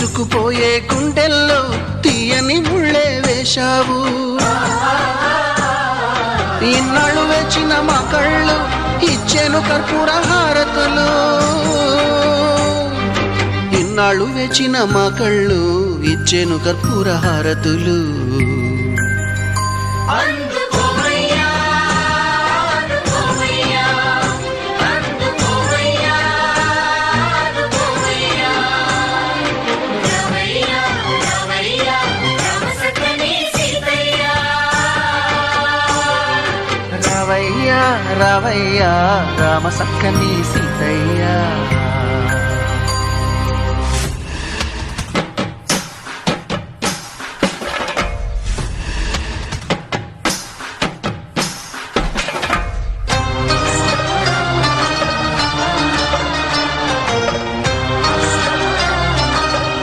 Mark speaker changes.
Speaker 1: గుచ్చుకుపోయే గుండెల్లో తీయని ముళ్ళే వేశావు. ఇన్నాళ్ళు వేచిన మా కళ్ళు ఇచ్చెను కర్పూర హారతులు. ఇన్నాళ్ళు వేచిన మా కళ్ళు ఇచ్చెను కర్పూర హారతులు. రావయ్యా రావయ్యా రామ సక్కని సీతయ్య.